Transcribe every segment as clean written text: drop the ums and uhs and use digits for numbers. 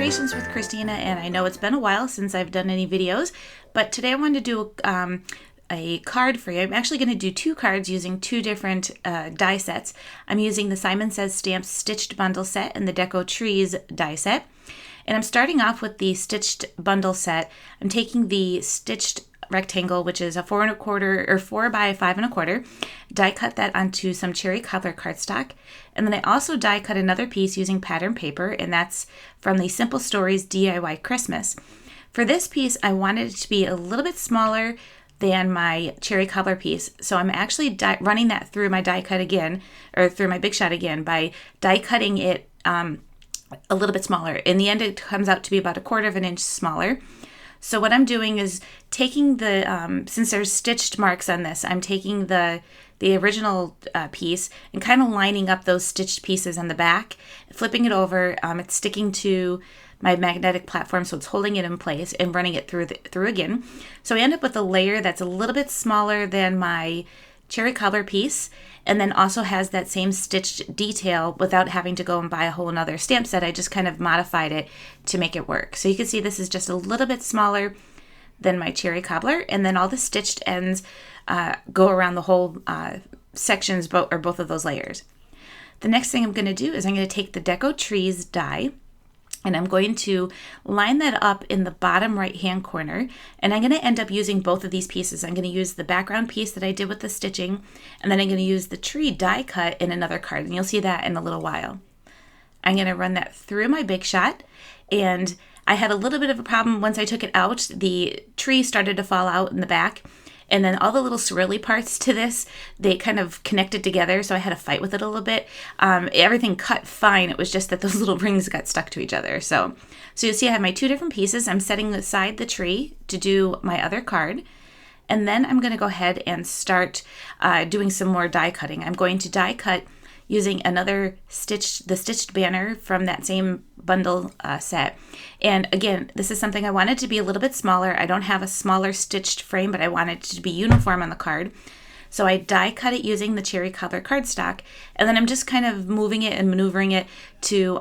Creations with Christina, and I know it's been a while since I've done any videos, but today I wanted to do a card for you. I'm actually going to do two cards using two different die sets. I'm using the Simon Says Stamps Stitched Bundle set and the Deco Trees die set. And I'm starting off with the Stitched Bundle set. I'm taking the Stitched rectangle, which is a 4 1/4 or 4 by 5 1/4, die cut that onto some cherry cobbler cardstock, and then I also die cut another piece using pattern paper, and that's from the Simple Stories DIY Christmas. For this piece, I wanted it to be a little bit smaller than my cherry cobbler piece, so I'm actually running that through my die cut again, or through my Big Shot again, by die cutting it a little bit smaller. In the end, it comes out to be about 1/4 of an inch smaller. So what I'm doing is taking the, since there's stitched marks on this, I'm taking the original piece and kind of lining up those stitched pieces on the back, flipping it over. It's sticking to my magnetic platform, so it's holding it in place, and running it through again. So I end up with a layer that's a little bit smaller than my cherry cobbler piece, and then also has that same stitched detail without having to go and buy a whole nother stamp set. I just kind of modified it to make it work. So you can see this is just a little bit smaller than my cherry cobbler, and then all the stitched ends go around the whole sections, both of those layers. The next thing I'm going to do is I'm going to take the Deco Trees die, and I'm going to line that up in the bottom right-hand corner, and I'm going to end up using both of these pieces. I'm going to use the background piece that I did with the stitching, and then I'm going to use the tree die cut in another card, and you'll see that in a little while. I'm going to run that through my Big Shot, and I had a little bit of a problem once I took it out. The tree started to fall out in the back, and then all the little swirly parts to this, they kind of connected together, so I had to fight with it a little bit. Everything cut fine. It was just that those little rings got stuck to each other. So you'll see I have my two different pieces. I'm setting aside the tree to do my other card, and then I'm going to go ahead and start doing some more die cutting. I'm going to die cut using the stitched banner from that same bundle set. And again, this is something I wanted to be a little bit smaller. I don't have a smaller stitched frame, but I wanted it to be uniform on the card. So I die cut it using the cherry cobbler cardstock, and then I'm just kind of moving it and maneuvering it to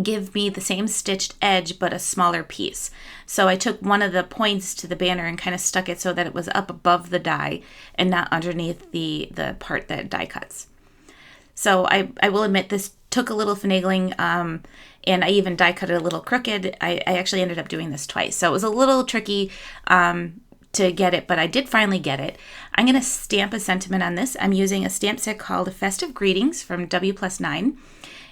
give me the same stitched edge, but a smaller piece. So I took one of the points to the banner and kind of stuck it so that it was up above the die and not underneath the part that die cuts. So I will admit this took a little finagling, and I even die cut it a little crooked. I actually ended up doing this twice. So it was a little tricky to get it, but I did finally get it. I'm going to stamp a sentiment on this. I'm using a stamp set called Festive Greetings from W+9.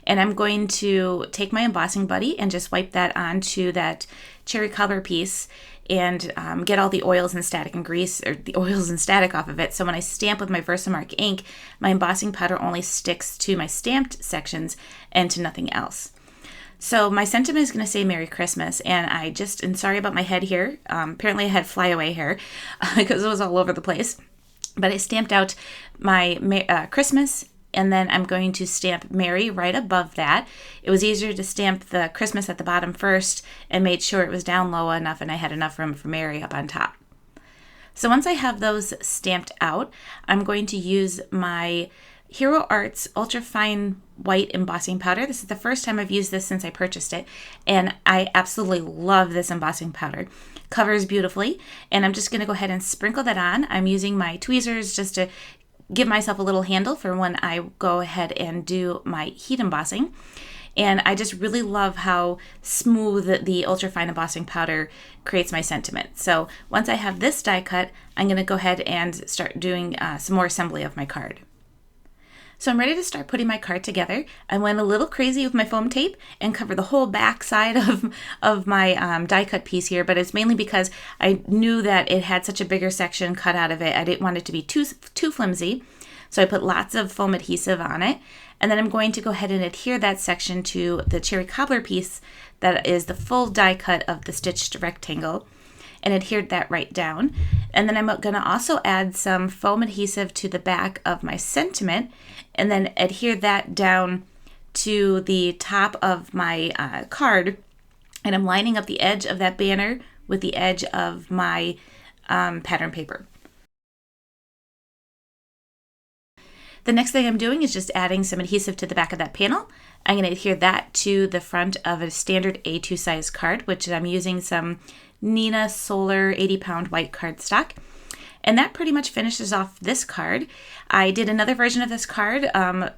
And I'm going to take my embossing buddy and just wipe that onto that cherry cobbler piece and get all the oils and static and grease, or the oils and static off of it. So when I stamp with my Versamark ink, my embossing powder only sticks to my stamped sections and to nothing else. So my sentiment is going to say Merry Christmas, and and sorry about my head here. Apparently I had flyaway hair because it was all over the place. But I stamped out my Christmas, and then I'm going to stamp Merry right above that. It was easier to stamp the Christmas at the bottom first and made sure it was down low enough and I had enough room for Merry up on top. So once I have those stamped out, I'm going to use my Hero Arts Ultra Fine White Embossing Powder. This is the first time I've used this since I purchased it, and I absolutely love this embossing powder. Covers beautifully, and I'm just going to go ahead and sprinkle that on. I'm using my tweezers just to give myself a little handle for when I go ahead and do my heat embossing. And I just really love how smooth the ultrafine embossing powder creates my sentiment. So once I have this die cut, I'm going to go ahead and start doing some more assembly of my card. So I'm ready to start putting my card together. I went a little crazy with my foam tape and covered the whole back side of my die cut piece here, but it's mainly because I knew that it had such a bigger section cut out of it. I didn't want it to be too flimsy, so I put lots of foam adhesive on it. And then I'm going to go ahead and adhere that section to the cherry cobbler piece that is the full die cut of the stitched rectangle, and adhered that right down. And then I'm going to also add some foam adhesive to the back of my sentiment, and then adhere that down to the top of my card. And I'm lining up the edge of that banner with the edge of my pattern paper. The next thing I'm doing is just adding some adhesive to the back of that panel. I'm going to adhere that to the front of a standard A2 size card, which I'm using some Nina Solar 80-pound white cardstock. And that pretty much finishes off this card. I did another version of this card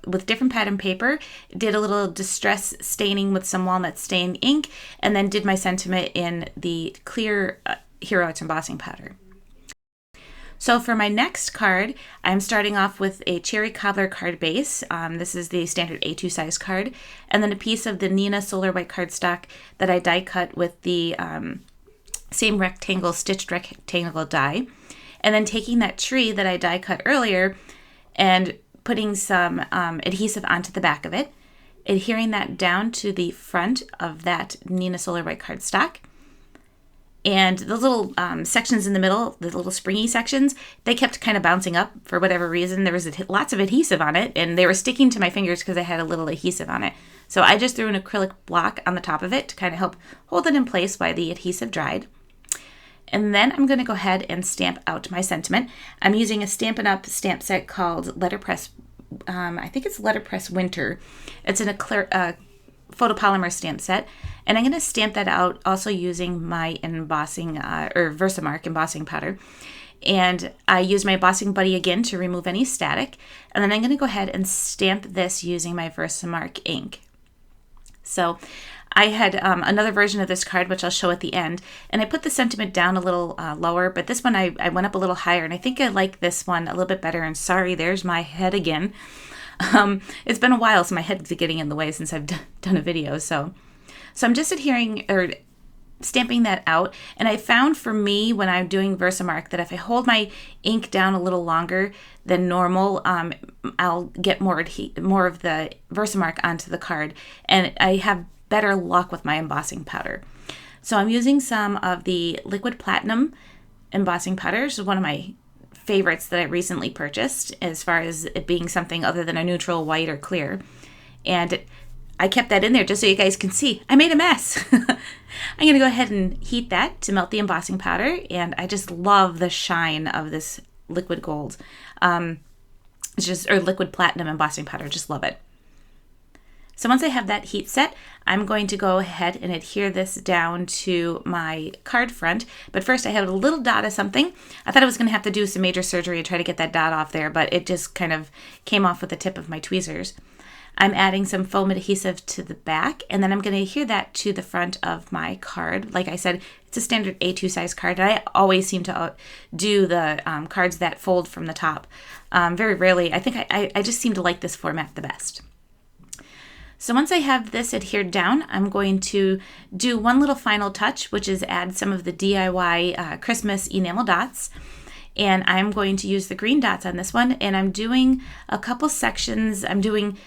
with different pattern paper, did a little distress staining with some walnut stain ink, and then did my sentiment in the clear Hero Arts embossing powder. So for my next card, I'm starting off with a cherry cobbler card base. This is the standard A2 size card, and then a piece of the Nina Solar white cardstock that I die cut with the same rectangle, stitched rectangle die. And then taking that tree that I die cut earlier and putting some adhesive onto the back of it, adhering that down to the front of that Nina Solar white cardstock. And the little sections in the middle, the little springy sections, they kept kind of bouncing up for whatever reason. There was lots of adhesive on it, and they were sticking to my fingers because I had a little adhesive on it. So I just threw an acrylic block on the top of it to kind of help hold it in place while the adhesive dried. And then I'm going to go ahead and stamp out my sentiment. I'm using a Stampin' Up! Stamp set called Letterpress, I think it's Letterpress Winter. It's in a clear photopolymer stamp set. And I'm going to stamp that out also using my embossing, or Versamark embossing powder. And I use my embossing buddy again to remove any static. And then I'm going to go ahead and stamp this using my Versamark ink. So I had another version of this card, which I'll show at the end, and I put the sentiment down a little lower, but this one I went up a little higher, and I think I like this one a little bit better, and sorry, there's my head again. It's been a while, so my head's getting in the way since I've done a video, so I'm just adhering, or stamping that out, and I found for me when I'm doing Versamark that if I hold my ink down a little longer than normal, I'll get more of the Versamark onto the card, and I have better luck with my embossing powder. So I'm using some of the liquid platinum embossing powder. This is one of my favorites that I recently purchased as far as it being something other than a neutral white or clear. And I kept that in there just so you guys can see. I made a mess. I'm going to go ahead and heat that to melt the embossing powder, and I just love the shine of this liquid gold. Or liquid platinum embossing powder. Just love it. So once I have that heat set, I'm going to go ahead and adhere this down to my card front. But first I had a little dot of something. I thought I was going to have to do some major surgery to try to get that dot off there, but it just kind of came off with the tip of my tweezers. I'm adding some foam adhesive to the back, and then I'm going to adhere that to the front of my card. Like I said, it's a standard A2 size card, and I always seem to do the cards that fold from the top. Very rarely. I think I just seem to like this format the best. So once I have this adhered down, I'm going to do one little final touch, which is add some of the DIY Christmas enamel dots. And I'm going to use the green dots on this one, and I'm doing a couple sections. I'm doing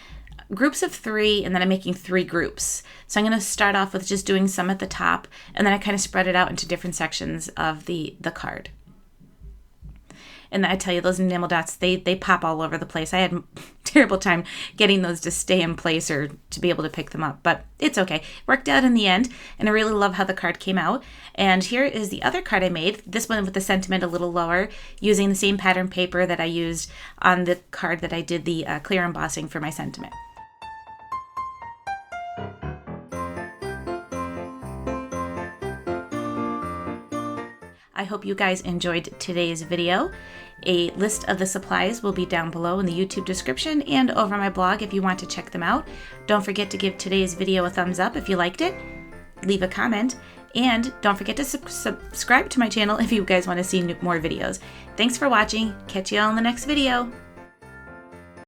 groups of 3, and then I'm making 3 groups. So I'm going to start off with just doing some at the top, and then I kind of spread it out into different sections of the card. And I tell you, those enamel dots, they pop all over the place. I had a terrible time getting those to stay in place or to be able to pick them up, but it's okay. Worked out in the end, and I really love how the card came out. And here is the other card I made, this one with the sentiment a little lower, using the same pattern paper that I used on the card that I did the clear embossing for my sentiment. I hope you guys enjoyed today's video. A list of the supplies will be down below in the YouTube description and over my blog if you want to check them out. Don't forget to give today's video a thumbs up if you liked it. Leave a comment, and don't forget to subscribe to my channel if you guys want to see more videos. Thanks for watching. Catch you all in the next video.